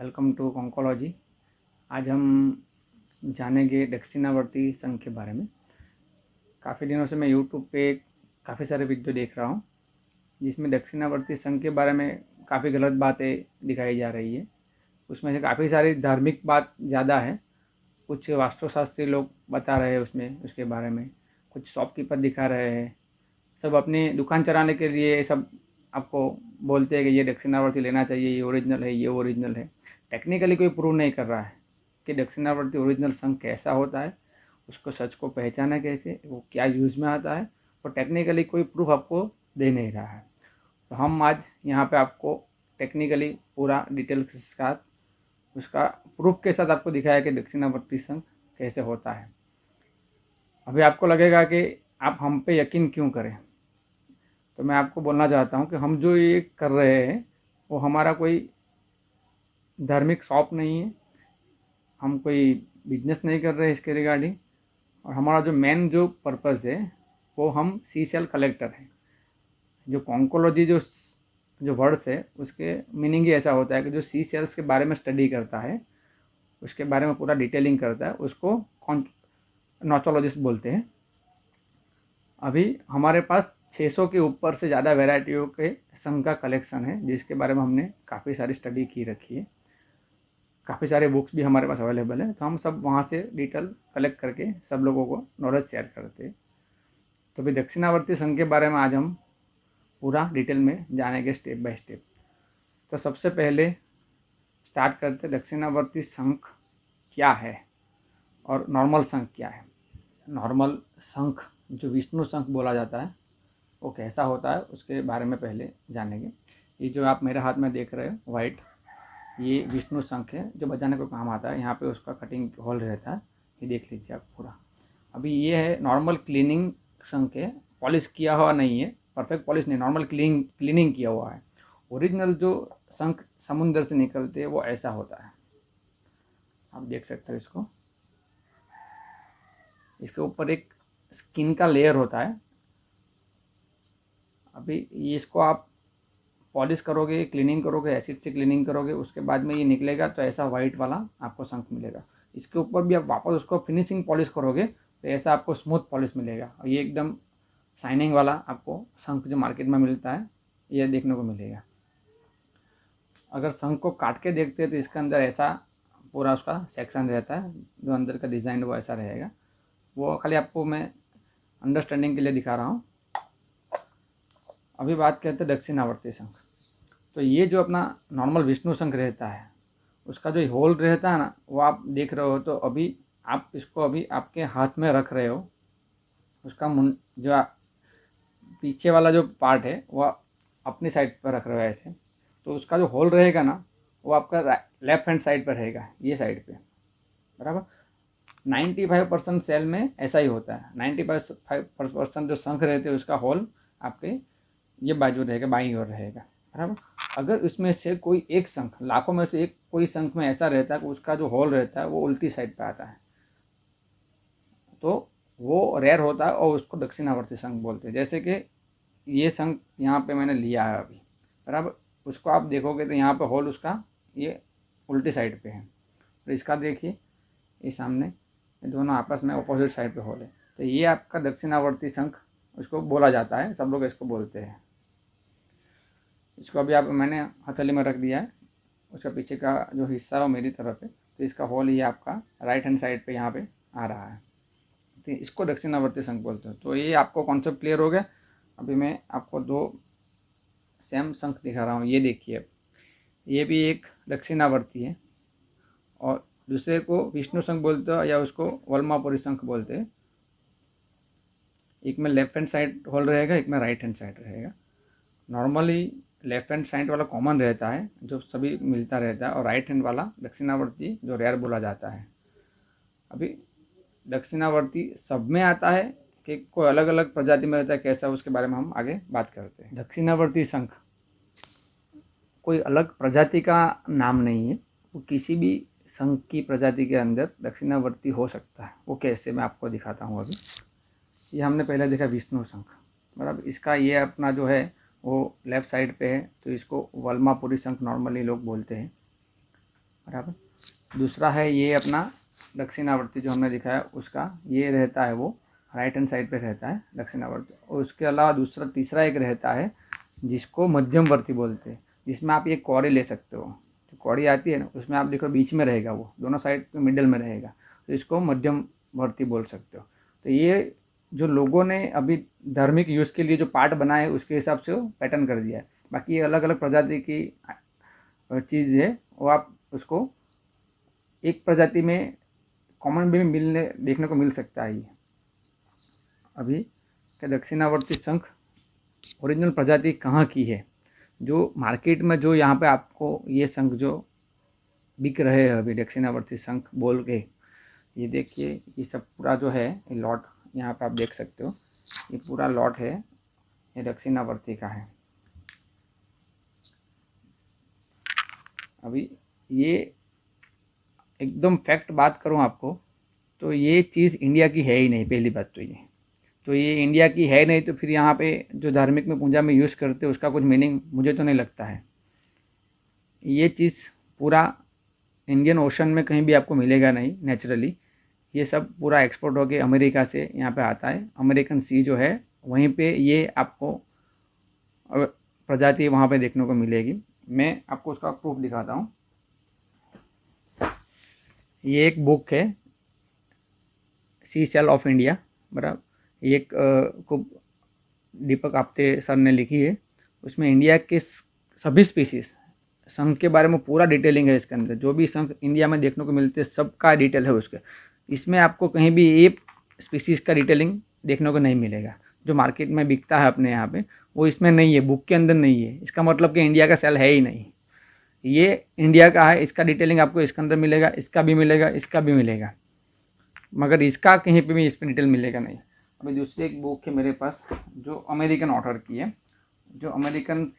Welcome to oncology. आज हम जानेंगे दक्षिणावर्ती संघ के बारे में। काफ़ी दिनों से मैं यूट्यूब पे काफ़ी सारे वीडियो देख रहा हूँ जिसमें दक्षिणावर्ती संघ के बारे में काफ़ी गलत बातें दिखाई जा रही है। उसमें से काफ़ी सारी धार्मिक बात ज़्यादा है। कुछ वास्तुशास्त्री लोग बता रहे हैं उसमें उसके बारे में, कुछ शॉपकीपर दिखा रहे हैं। सब अपनी दुकान चलाने के लिए सब आपको बोलते हैं कि ये दक्षिणावर्ती लेना चाहिए, ये ओरिजिनल है, ये ओरिजिनल है। टेक्निकली कोई प्रूव नहीं कर रहा है कि दक्षिणावर्ती ओरिजिनल संघ कैसा होता है, उसको सच को पहचाना कैसे, वो क्या यूज़ में आता है, और टेक्निकली कोई प्रूफ आपको दे नहीं रहा है। तो हम आज यहाँ पे आपको टेक्निकली पूरा डिटेल के साथ उसका प्रूफ के साथ आपको दिखाया कि दक्षिणावर्ती संघ कैसे होता है। अभी आपको लगेगा कि आप हम पे यकीन क्यों करें, तो मैं आपको बोलना चाहता हूँ कि हम जो ये कर रहे हैं वो हमारा कोई धार्मिक शॉप नहीं है, हम कोई बिजनेस नहीं कर रहे हैं इसके रिगार्डिंग। और हमारा जो मेन जो पर्पज़ है वो हम सी सेल कलेक्टर हैं। जो कॉन्कोलॉजी जो जो वर्ड्स है उसके मीनिंग ही ऐसा होता है कि जो सी सेल्स के बारे में स्टडी करता है, उसके बारे में पूरा डिटेलिंग करता है, उसको नॉचोलॉजिस्ट बोलते हैं। अभी हमारे पास 600 के ऊपर से ज़्यादा वेराइटियों के संघ का कलेक्शन है जिसके बारे में हमने काफ़ी सारी स्टडी की रखी है। काफ़ी सारे बुक्स भी हमारे पास अवेलेबल है, तो हम सब वहाँ से डिटेल कलेक्ट करके सब लोगों को नॉलेज शेयर करते हैं। तो अभी दक्षिणावर्ती संघ के बारे में आज हम पूरा डिटेल में जानेंगे स्टेप बाय स्टेप। तो सबसे पहले स्टार्ट करते दक्षिणावर्ती संघ क्या है और नॉर्मल संघ क्या है। नॉर्मल संघ जो विष्णु संघ बोला जाता है वो कैसा होता है उसके बारे में पहले जानेंगे। ये जो आप मेरे हाथ में देख रहे हो वाइट, ये विष्णु शंख है जो बजाने को काम आता है। यहाँ पे उसका कटिंग होल रहता है, ये देख लीजिए आप पूरा। अभी ये है नॉर्मल क्लीनिंग शंख है, पॉलिश किया हुआ नहीं है, परफेक्ट पॉलिश नहीं, नॉर्मल क्लीनिंग किया हुआ है। ओरिजिनल जो शंख समुद्र से निकलते हैं वो ऐसा होता है, आप देख सकते हो इसको। इसके ऊपर एक स्किन का लेयर होता है। अभी ये इसको आप पॉलिश करोगे, क्लीनिंग करोगे, एसिड से क्लीनिंग करोगे, उसके बाद में ये निकलेगा तो ऐसा वाइट वाला आपको शंख मिलेगा। इसके ऊपर भी आप वापस उसको फिनिशिंग पॉलिश करोगे तो ऐसा आपको स्मूथ पॉलिश मिलेगा और ये एकदम शाइनिंग वाला आपको शंख जो मार्केट में मिलता है ये देखने को मिलेगा। अगर शंख को काट के देखते हैं तो इसके अंदर ऐसा पूरा उसका सेक्शन रहता है, जो अंदर का डिज़ाइन वो ऐसा रहेगा। वो खाली आपको मैं अंडरस्टैंडिंग के लिए दिखा रहा हूँ। अभी बात करते हैं दक्षिणावर्ती शंख। तो ये जो अपना नॉर्मल विष्णु शंख रहता है उसका जो होल रहता है ना, वो आप देख रहे हो। तो अभी आप इसको अभी आपके हाथ में रख रहे हो, उसका जो पीछे वाला जो पार्ट है वो अपनी साइड पर रख रहे हो ऐसे। तो उसका जो होल रहेगा ना वो आपका लेफ्ट हैंड साइड पर रहेगा, ये साइड पे, बराबर। 95% सेल में ऐसा ही होता है। 95% जो शंख रहते हैं उसका होल आपके ये बाजू रहेगा, बाईं ओर रहेगा, बराबर। अगर उसमें से कोई एक शंख, लाखों में से एक कोई शंख में ऐसा रहता है कि उसका जो होल रहता है वो उल्टी साइड पे आता है, तो वो रेयर होता है और उसको दक्षिणावर्ती शंख बोलते हैं। जैसे कि ये शंख यहाँ पे मैंने लिया है अभी, बराबर। उसको आप देखोगे तो यहाँ पे होल उसका ये उल्टी साइड पे है, और इसका देखिए ये सामने, ये दोनों आपस में अपोजिट साइड पे होल है। तो ये आपका दक्षिणावर्ती शंख उसको बोला जाता है, सब लोग इसको बोलते हैं। इसको अभी आप मैंने हथेली में रख दिया है, उसका पीछे का जो हिस्सा है वो मेरी तरफ है, तो इसका होल ये आपका राइट हैंड साइड पे यहाँ पे आ रहा है, तो इसको दक्षिणावर्ती शंख बोलते हैं। तो ये आपको कॉन्सेप्ट क्लियर हो गया। अभी मैं आपको दो सेम शंख दिखा रहा हूँ, ये देखिए, ये भी एक दक्षिणावर्ती है और दूसरे को विष्णु शंख बोलते हैं या उसको वल्मापुरी शंख बोलते हैं। एक में लेफ्ट हैंड साइड होल रहेगा, एक में राइट हैंड साइड रहेगा। नॉर्मली लेफ्ट हैंड साइड वाला कॉमन रहता है जो सभी मिलता रहता है, और राइट हैंड वाला दक्षिणावर्ती जो रेयर बोला जाता है। अभी दक्षिणावर्ती सब में आता है कि कोई अलग अलग प्रजाति में रहता है, कैसा, उसके बारे में हम आगे बात करते हैं। दक्षिणावर्ती शंख कोई अलग प्रजाति का नाम नहीं है, वो किसी भी शंख की प्रजाति के अंदर दक्षिणावर्ती हो सकता है। वो कैसे, मैं आपको दिखाता हूँ। अभी ये हमने पहले देखा विष्णु शंख, बराबर। इसका ये अपना जो है वो लेफ्ट साइड पे है, तो इसको वल्मापुरी शंख नॉर्मली लोग बोलते हैं। बराबर। दूसरा है ये अपना दक्षिणावर्ती जो हमने दिखाया उसका, ये रहता है वो राइट हैंड साइड पे रहता है दक्षिणावर्ती। और उसके अलावा दूसरा तीसरा एक रहता है जिसको मध्यमवर्ती बोलते हैं, जिसमें आप ये कौड़ी ले सकते हो। जो कौड़ी आती है ना उसमें आप देखो बीच में रहेगा, वो दोनों साइड पे मिडिल में रहेगा, तो इसको मध्यमवर्ती बोल सकते हो। तो ये जो लोगों ने अभी धार्मिक यूज़ के लिए जो पार्ट बनाए उसके हिसाब से वो पैटर्न कर दिया है। बाकी ये अलग अलग प्रजाति की चीज़ है, वो आप उसको एक प्रजाति में कॉमन भी मिलने देखने को मिल सकता है। ये अभी क्या दक्षिणावर्ती शंख ओरिजिनल प्रजाति कहाँ की है, जो मार्केट में जो यहाँ पे आपको ये शंख जो बिक रहे हैं अभी दक्षिणावर्ती शंख बोल के, ये देखिए ये सब पूरा जो है ये लॉट यहाँ पे आप देख सकते हो, ये पूरा लॉट है ये दक्षिणावर्ती का है। अभी ये एकदम फैक्ट बात करूँ आपको तो ये चीज़ इंडिया की है ही नहीं, पहली बात तो ये इंडिया की है नहीं, तो फिर यहाँ पे जो धार्मिक में पूजा में यूज़ करते हैं उसका कुछ मीनिंग मुझे तो नहीं लगता है। ये चीज़ पूरा इंडियन ओशन में कहीं भी आपको मिलेगा नहीं नेचुरली, ये सब पूरा एक्सपोर्ट होके अमेरिका से यहाँ पे आता है। अमेरिकन सी जो है वहीं पे ये आपको प्रजाति वहाँ पे देखने को मिलेगी। मैं आपको उसका प्रूफ दिखाता हूँ। ये एक बुक है सी सेल ऑफ इंडिया, बराबर, एक खूब दीपक आप्टे सर ने लिखी है। उसमें इंडिया के सभी स्पीसीज शंख के बारे में पूरा डिटेलिंग है इसके अंदर, जो भी शंख इंडिया में देखने को मिलते हैं सबका डिटेल है उसके। इसमें आपको कहीं भी एक स्पीसीज का डिटेलिंग देखने को नहीं मिलेगा। जो मार्केट में बिकता है अपने यहाँ पे वो इसमें नहीं है, बुक के अंदर नहीं है। इसका मतलब कि इंडिया का सेल है ही नहीं, ये इंडिया का है, इसका डिटेलिंग आपको इसके अंदर मिलेगा, इसका भी मिलेगा, इसका भी मिलेगा, मगर इसका कहीं पे भी इस पर डिटेल मिलेगा नहीं। अभी दूसरी एक बुक है मेरे पास जो अमेरिकन ऑथर की है, जो अमेरिकन,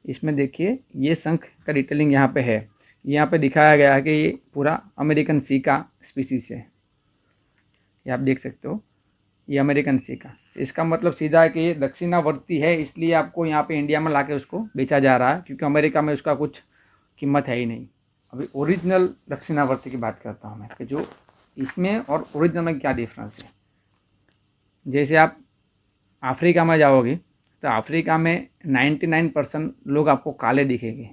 इसमें देखिए ये शंख का डिटेलिंग यहाँ पे है। यहाँ पे दिखाया गया है कि ये पूरा अमेरिकन सी का स्पीसीज है, ये आप देख सकते हो, ये अमेरिकन सी का। इसका मतलब सीधा है कि ये दक्षिणावर्ती है, इसलिए आपको यहाँ पे इंडिया में लाके उसको बेचा जा रहा है, क्योंकि अमेरिका में उसका कुछ कीमत है ही नहीं। अभी ओरिजिनल दक्षिणावर्ती की बात करता हूँ मैं कि जो इसमें और ओरिजिनल में क्या डिफरेंस है। जैसे आप अफ्रीका में जाओगे तो अफ्रीका में 99% लोग आपको काले दिखेंगे,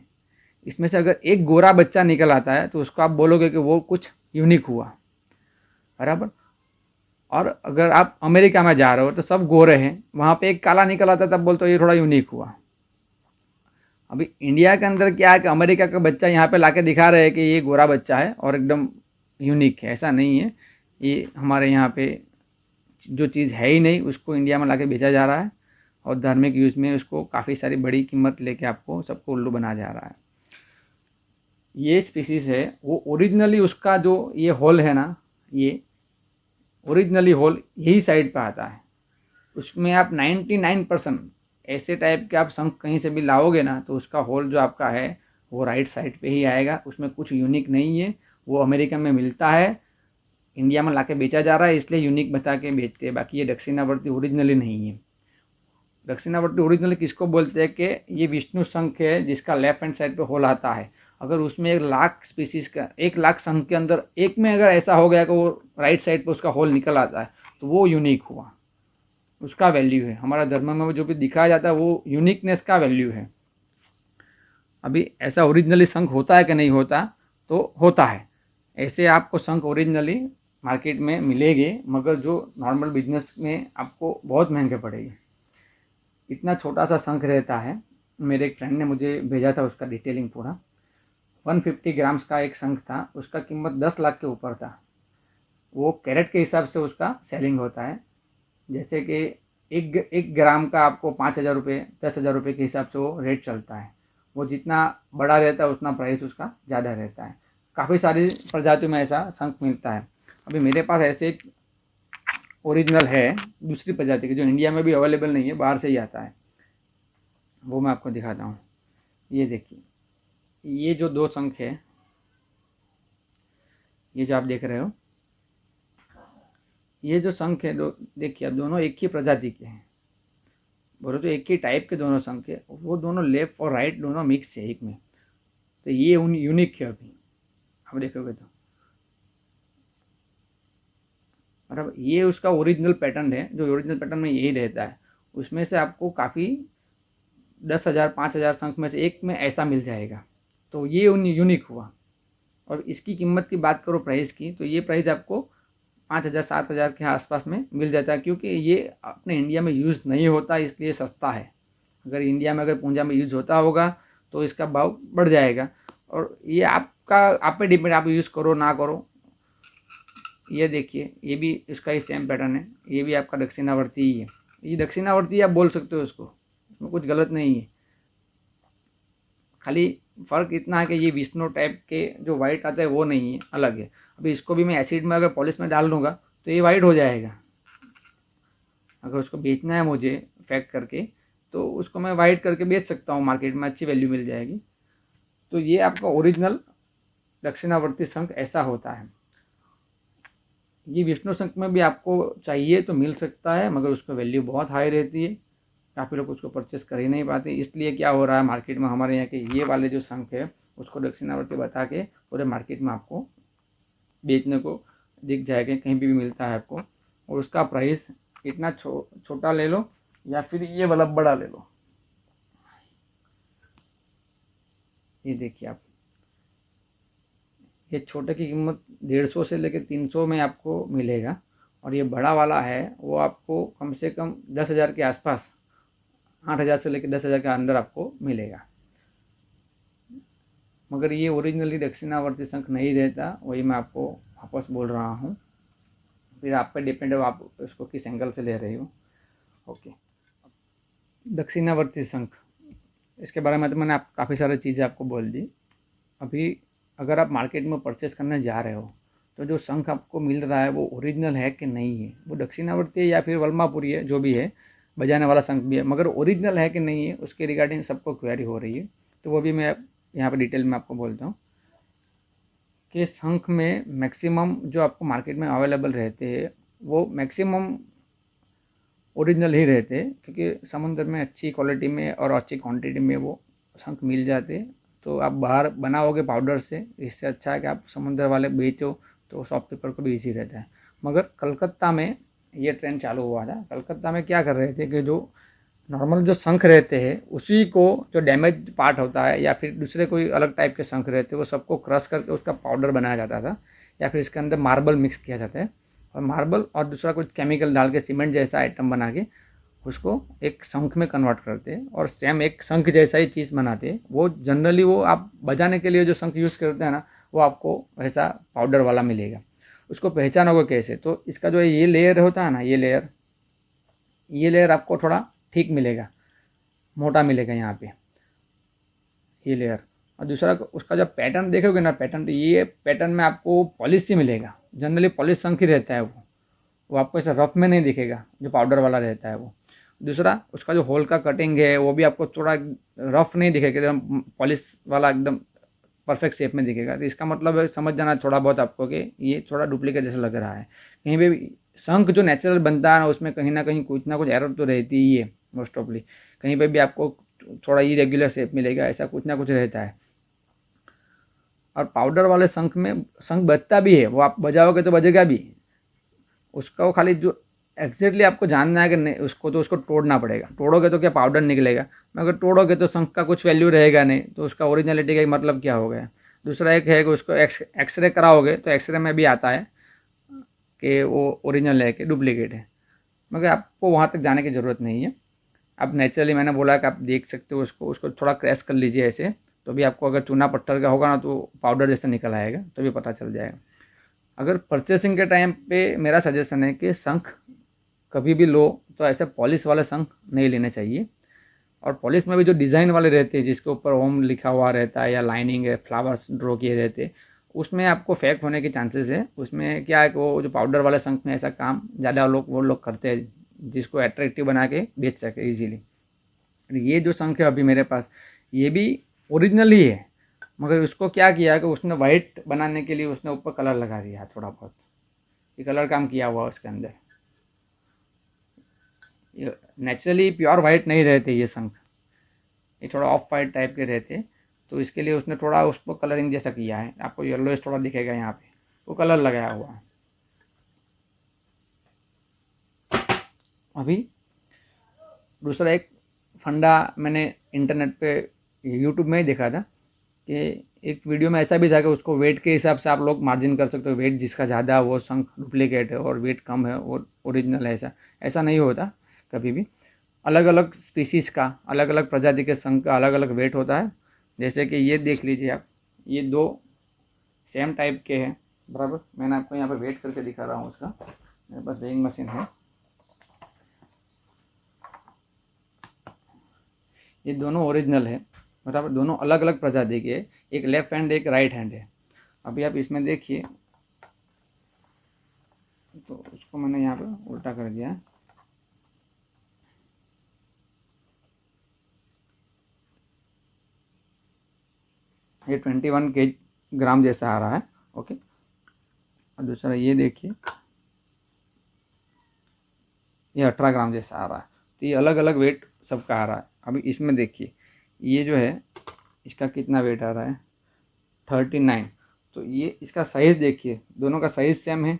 इसमें से अगर एक गोरा बच्चा निकल आता है तो उसको आप बोलोगे कि वो कुछ यूनिक हुआ, बराबर। और अगर आप अमेरिका में जा रहे हो तो सब गोरे हैं, वहाँ पे एक काला निकल आता है तब बोलते हो ये थोड़ा यूनिक हुआ। अभी इंडिया के अंदर क्या है कि अमेरिका का बच्चा यहाँ पे लाके दिखा रहे हैं कि ये गोरा बच्चा है और एकदम यूनिक है, ऐसा नहीं है। ये हमारे यहाँ पे जो चीज़ है ही नहीं उसको इंडिया में लाके बेचा जा रहा है, और धार्मिक यूज़ में उसको काफ़ी सारी बड़ी कीमत लेके आपको सबको उल्लू बना जा रहा है। ये स्पीसीज़ है वो ओरिजिनली उसका जो ये होल है ना, ये ओरिजिनली होल यही साइड पे आता है। उसमें आप 99% ऐसे टाइप के आप शंख कहीं से भी लाओगे ना तो उसका होल जो आपका है वो राइट साइड पे ही आएगा, उसमें कुछ यूनिक नहीं है। वो अमेरिका में मिलता है, इंडिया में लाके बेचा जा रहा है इसलिए यूनिक बता के बेचते हैं, बाकी ये दक्षिणावर्ती ओरिजिनली नहीं है। दक्षिणावर्ती ओरिजिनली किसको बोलते हैं कि ये विष्णु शंख है जिसका लेफ्ट हैंड साइड पे होल आता है। अगर उसमें 1,00,000 स्पीसीज का 1,00,000 शंख के अंदर एक में अगर ऐसा हो गया कि वो राइट साइड पे उसका होल निकल आता है तो वो यूनिक हुआ, उसका वैल्यू है। हमारा धर्म में जो भी दिखाया जाता है वो यूनिकनेस का वैल्यू है। अभी ऐसा ओरिजिनली शंख होता है कि नहीं होता, तो होता है। ऐसे आपको शंख ओरिजिनली मार्केट में मिलेंगे, मगर जो नॉर्मल बिजनेस में आपको बहुत महंगे पड़ेंगे। इतना छोटा सा शंख रहता है, मेरे एक फ्रेंड ने मुझे भेजा था उसका डिटेलिंग पूरा। 150 ग्राम्स का एक शंख था, उसका कीमत 10 लाख के ऊपर था। वो कैरेट के हिसाब से उसका सेलिंग होता है, जैसे कि एक ग्राम का आपको 5,000 रुपये 10,000 रुपये के हिसाब से वो रेट चलता है। वो जितना बड़ा रहता है उतना प्राइस उसका ज़्यादा रहता है। काफ़ी सारी प्रजातियों में ऐसा शंख मिलता है। अभी मेरे पास ऐसे एक ओरिजिनल है दूसरी प्रजाति की जो इंडिया में भी अवेलेबल नहीं है, बाहर से ही आता है, वो मैं आपको दिखाता हूँ। ये देखिए, ये जो दो शंख है, ये जो आप देख रहे हो, ये जो शंख है दो, देखिए दोनों एक ही प्रजाति के हैं, बोलो तो एक ही टाइप के दोनों शंख है। वो दोनों लेफ्ट और राइट दोनों मिक्स है एक में। तो ये यूनिक है अभी आप देखोगे तो, मतलब ये उसका ओरिजिनल पैटर्न है, जो ओरिजिनल पैटर्न में यही रहता है। उसमें से आपको काफ़ी 10,000 5,000 शंख में से एक में ऐसा मिल जाएगा, तो ये यूनिक हुआ। और इसकी कीमत की बात करो प्राइस की, तो ये प्राइस आपको 5,000 7,000 के आसपास में मिल जाता है, क्योंकि ये अपने इंडिया में यूज़ नहीं होता इसलिए सस्ता है। अगर इंडिया में अगर पूंजा में यूज़ होता होगा तो इसका भाव बढ़ जाएगा। और ये आपका आप पे डिपेंड, आप यूज़ करो ना करो। ये देखिए, ये भी इसका ही सेम पैटर्न है, ये भी आपका दक्षिणावर्ती ही है। ये दक्षिणावर्ती आप बोल सकते हो उसको, इसमें कुछ गलत नहीं है। खाली फ़र्क इतना है कि ये विष्णु टाइप के जो वाइट आता है वो नहीं है, अलग है। अभी इसको भी मैं एसिड में अगर पॉलिश में डाल दूँगा तो ये वाइट हो जाएगा। अगर उसको बेचना है मुझे पैक करके तो उसको मैं वाइट करके बेच सकता हूँ, मार्केट में अच्छी वैल्यू मिल जाएगी। तो ये आपका ओरिजिनल दक्षिणावर्ती शंख ऐसा होता है। ये विष्णु शंख में भी आपको चाहिए तो मिल सकता है, मगर उसका वैल्यू बहुत हाई रहती है, काफ़ी लोग उसको परचेस कर ही नहीं पाते। इसलिए क्या हो रहा है मार्केट में हमारे यहाँ के ये वाले जो शंख है उसको दक्षिणावर्ती बता के पूरे मार्केट में आपको बेचने को दिख जाएगा, कहीं भी मिलता है आपको। और उसका प्राइस इतना छोटा ले लो या फिर ये वाला बड़ा ले लो। ये देखिए आप, ये छोटे की कीमत 150 से लेकर 300 में आपको मिलेगा, और ये बड़ा वाला है वो आपको कम से कम 10,000 के आसपास, 8,000 से लेकर 10,000 के अंदर आपको मिलेगा। मगर ये ओरिजिनली दक्षिणावर्ती शंख नहीं रहता, वही मैं आपको वापस बोल रहा हूँ। फिर आप पे डिपेंड है आप इसको किस एंगल से ले रहे हो। ओके, दक्षिणावर्ती शंख, इसके बारे में तो मैंने आप काफ़ी सारी चीज़ें आपको बोल दी। अभी अगर आप मार्केट में परचेस करने जा रहे हो तो जो शंख आपको मिल रहा है वो ओरिजिनल है कि नहीं है, वो दक्षिणावर्ती है या फिर वल्मापुरी है, जो भी है, बजाने वाला शंख भी है, मगर ओरिजिनल है कि नहीं है उसके रिगार्डिंग सबको क्वेरी हो रही है। तो वो भी मैं यहाँ पर डिटेल में आपको बोलता हूँ कि शंख में मैक्सिमम जो आपको मार्केट में अवेलेबल रहते हैं वो मैक्सिमम ओरिजिनल ही रहते हैं, क्योंकि समुद्र में अच्छी क्वालिटी में और अच्छी क्वांटिटी में वो शंख मिल जाते। तो आप बाहर बनाओगे पाउडर से, इससे अच्छा है कि आप समुद्र वाले बेचो तो शॉपकीपर को भी ईजी रहता है। मगर कलकत्ता में ये ट्रेंड चालू हुआ था। कलकत्ता में क्या कर रहे थे कि जो नॉर्मल जो शंख रहते हैं उसी को, जो डैमेज पार्ट होता है या फिर दूसरे कोई अलग टाइप के शंख रहते हैं, वो सबको क्रश करके उसका पाउडर बनाया जाता था, या फिर इसके अंदर मार्बल मिक्स किया जाता है, और मार्बल और दूसरा कुछ केमिकल डाल के सीमेंट जैसा आइटम बना के उसको एक शंख में कन्वर्ट करते हैं और सेम एक शंख जैसा ही चीज़ बनाते हैं। वो जनरली वो आप बजाने के लिए जो शंख यूज़ करते हैं ना, वो आपको ऐसा पाउडर वाला मिलेगा। उसको पहचानोगे कैसे? तो इसका जो ये लेयर होता है ना, ये लेयर आपको थोड़ा ठीक मिलेगा, मोटा मिलेगा यहाँ पे ये लेयर। और दूसरा उसका जब पैटर्न देखोगे ना, पैटर्न, तो ये पैटर्न में आपको पॉलिश ही मिलेगा। जनरली पॉलिश शंख ही रहता है वो आपको ऐसा रफ में नहीं दिखेगा जो पाउडर वाला रहता है वो। दूसरा उसका जो होल का कटिंग है वो भी आपको थोड़ा रफ नहीं दिखेगा, एकदम पॉलिश वाला एकदम परफेक्ट शेप में दिखेगा। तो इसका मतलब है, समझ जाना थोड़ा बहुत आपको कि ये थोड़ा डुप्लीकेट जैसा लग रहा है। कहीं भी शंख जो नेचुरल बनता है ना, उसमें कहीं ना कुछ एरर तो रहती ही है मोस्ट ऑफली। कहीं पे भी आपको थोड़ा इरेगुलर शेप मिलेगा, ऐसा कुछ ना कुछ रहता है। और पाउडर वाले शंख में शंख बजता भी है, वो आप बजाओगे तो बजेगा भी, उसका वो खाली जो एग्जैक्टली आपको जानना है कि नहीं, उसको तोड़ना पड़ेगा। तोड़ोगे तो क्या पाउडर निकलेगा, मगर तोड़ोगे तो शंख का कुछ वैल्यू रहेगा नहीं, तो उसका ओरिजिनलिटी का मतलब क्या हो गया। दूसरा एक है कि उसको एक्सरे कराओगे तो एक्सरे में भी आता है कि वो ओरिजिनल है कि डुप्लीकेट है, मगर आपको वहाँ तक जाने की ज़रूरत नहीं है। आप नेचुरली, मैंने बोला कि आप देख सकते हो उसको थोड़ा क्रैश कर लीजिए ऐसे, तो भी आपको अगर चूना पत्थर का होगा ना तो पाउडर जैसा निकल आएगा, तो भी पता चल जाएगा। अगर परचेसिंग के टाइम पे मेरा सजेशन है कि शंख कभी भी लो तो ऐसे पॉलिश वाले शंख नहीं लेने चाहिए। और पॉलिश में भी जो डिज़ाइन वाले रहते हैं जिसके ऊपर ओम लिखा हुआ रहता है या लाइनिंग है, फ्लावर्स ड्रॉ किए रहते हैं, उसमें आपको फेक होने के चांसेस है। उसमें क्या है कि वो जो पाउडर वाले शंख में ऐसा काम ज़्यादा वो लोग करते हैं जिसको अट्रैक्टिव बना के बेच सके ईजीली। ये जो शंख है अभी मेरे पास, ये भी ओरिजिनल ही है, मगर उसको क्या किया कि उसने वाइट बनाने के लिए उसने ऊपर कलर लगा दिया थोड़ा बहुत, ये कलर काम किया हुआ उसके अंदर। नेचुरली प्योर वाइट नहीं रहते ये शंख, ये थोड़ा ऑफ वाइट टाइप के रहते। तो इसके लिए उसने थोड़ा उसको कलरिंग जैसा किया है, आपको येलोइश थोड़ा दिखेगा यहाँ पे, वो कलर लगाया हुआ है। अभी दूसरा एक फंडा मैंने इंटरनेट पे यूट्यूब में ही देखा था कि एक वीडियो में ऐसा भी था कि उसको वेट के हिसाब से आप लोग मार्जिन कर सकते हो। वेट जिसका ज़्यादा है वो शंख डुप्लीकेट है, और वेट कम है वो ओरिजिनल है। ऐसा ऐसा नहीं होता कभी भी। अलग अलग स्पीसीज़ का, अलग अलग प्रजाति के शंख का अलग अलग वेट होता है। जैसे कि ये देख लीजिए आप, ये दो सेम टाइप के हैं बराबर। मैंने आपको यहाँ पे वेट करके दिखा रहा हूँ उसका, मेरे पास वेइंग मशीन है। ये दोनों ओरिजिनल है बराबर, दोनों अलग अलग प्रजाति के, एक लेफ्ट हैंड एक राइट हैंड है। अभी आप इसमें देखिए, तो उसको मैंने यहाँ पे उल्टा कर दिया है। ये 21 ग्राम जैसा आ रहा है, ओके। और दूसरा ये देखिए, ये 18 ग्राम जैसा आ रहा है। तो ये अलग अलग वेट सबका आ रहा है। अभी इसमें देखिए, ये जो है इसका कितना वेट आ रहा है, 39। तो ये इसका साइज़ देखिए, दोनों का साइज़ सेम है,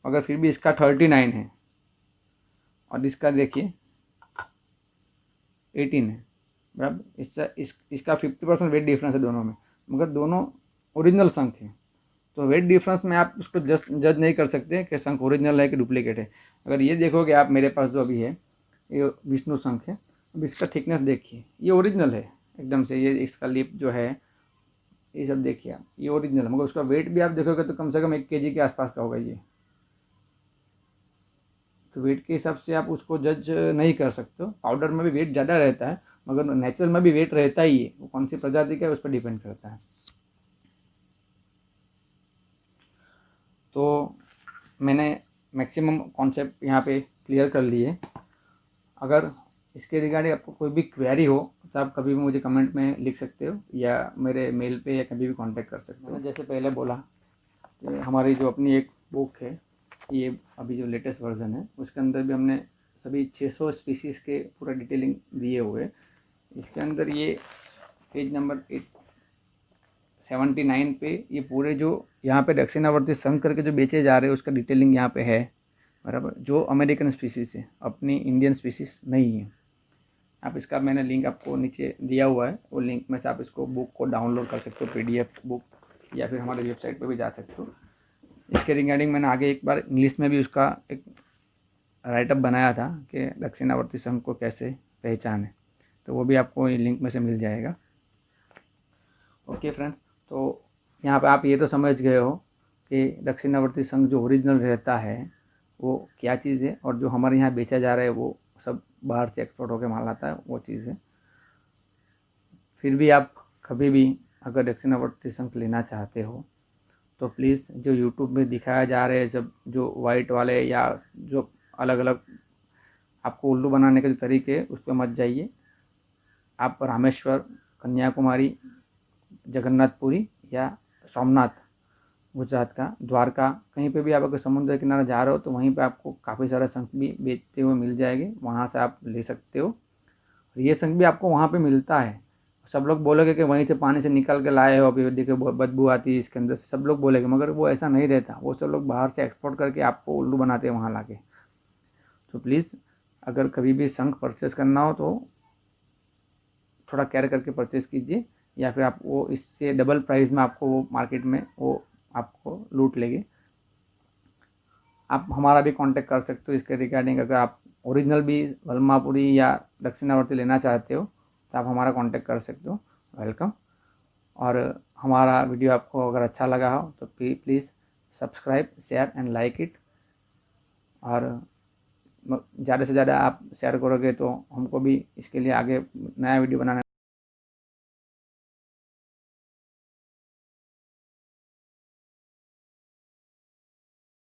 मगर फिर भी इसका 39 है और इसका देखिए 18 है बराबर। इसका 50% वेट डिफरेंस है दोनों में, मगर दोनों ओरिजिनल शंख है। तो वेट डिफरेंस में आप उसको जज नहीं कर सकते कि शंख ओरिजिनल है कि डुप्लीकेट है। अगर ये देखोगे आप, मेरे पास जो अभी है ये विष्णु शंख है। अब इसका थिकनेस देखिए, ये ओरिजिनल है एकदम से। ये इसका लिप जो है, ये सब देखिए आप, ये ओरिजिनल है, मगर उसका वेट भी आप देखोगे तो कम से कम 1 kg के आसपास का होगा ये। तो वेट के हिसाब से आप उसको जज नहीं कर सकते हो। पाउडर में भी वेट ज़्यादा रहता है, मगर नेचुरल में भी वेट रहता ही है। वो कौन सी प्रजाति का है उस पर डिपेंड करता है। तो मैंने मैक्सिमम कॉन्सेप्ट यहाँ पे क्लियर कर लिए। अगर इसके रिगार्डिंग आपको कोई भी क्वेरी हो तो आप कभी भी मुझे कमेंट में लिख सकते हो, या मेरे मेल पे, या कभी भी कांटेक्ट कर सकते हो। मैंने जैसे पहले बोला कि हमारी जो अपनी एक बुक है, ये अभी जो लेटेस्ट वर्जन है, उसके अंदर भी हमने सभी 600 स्पीसीज़ के पूरा डिटेलिंग दिए हुए। इसके अंदर ये पेज नंबर 79 पे ये पूरे जो यहाँ पे दक्षिणावर्ती शंख करके जो बेचे जा रहे हैं उसका डिटेलिंग यहाँ पे है बराबर। जो अमेरिकन स्पीसीज़ है, अपनी इंडियन स्पीसीज़ नहीं है। आप इसका मैंने लिंक आपको नीचे दिया हुआ है, वो लिंक में से आप इसको बुक को डाउनलोड कर सकते हो, PDF बुक, या फिर हमारे वेबसाइट पे भी जा सकते हो। इसके रिगार्डिंग मैंने आगे एक बार इंग्लिश में भी उसका एक राइटअप बनाया था कि दक्षिणावर्ती शंख को कैसे पहचाने, तो वो भी आपको लिंक में से मिल जाएगा। ओके फ्रेंड्स, तो यहाँ पे आप ये तो समझ गए हो कि दक्षिणावर्ती शंख जो ओरिजिनल रहता है वो क्या चीज़ है, और जो हमारे यहाँ बेचा जा रहा है वो सब बाहर से एक्सपोर्ट होकर माल आता है, वो चीज़ है। फिर भी आप कभी भी अगर दक्षिणावर्ती शंख लेना चाहते हो तो प्लीज़ जो यूट्यूब में दिखाया जा रहे हैं सब, जो वाइट वाले या जो अलग अलग आपको उल्लू बनाने के जो तरीके उस पर मत जाइए। आप रामेश्वर, कन्याकुमारी, जगन्नाथपुरी या सोमनाथ गुजरात का, द्वारका, कहीं पे भी आप अगर समुद्र किनारे जा रहे हो तो वहीं पे आपको काफ़ी सारे शंख भी बेचते हुए मिल जाएंगे, वहाँ से आप ले सकते हो। ये शंख भी आपको वहाँ पे मिलता है। सब लोग बोलेंगे कि वहीं से पानी से निकाल के लाए हो, अभी देखो बदबू आती है इसके अंदर से, सब लोग बोलेंगे, मगर वो ऐसा नहीं रहता। वो सब लोग बाहर से एक्सपोर्ट करके आपको उल्लू बनाते हैं वहाँ ला के। तो प्लीज़ अगर कभी भी शंख परचेस करना हो तो थोड़ा केयर करके परचेस कीजिए, या फिर आप वो इससे डबल प्राइस में आपको वो मार्केट में वो आपको लूट लेंगे। आप हमारा भी कांटेक्ट कर सकते हो इसके रिगार्डिंग। अगर आप ओरिजिनल भी वल्लमापुरी या दक्षिणावर्ती लेना चाहते हो तो आप हमारा कांटेक्ट कर सकते हो। वेलकम। और हमारा वीडियो आपको अगर अच्छा लगा हो तो please subscribe, share and like it. और ज़्यादा से ज़्यादा आप शेयर करोगे तो हमको भी इसके लिए आगे नया वीडियो बनाने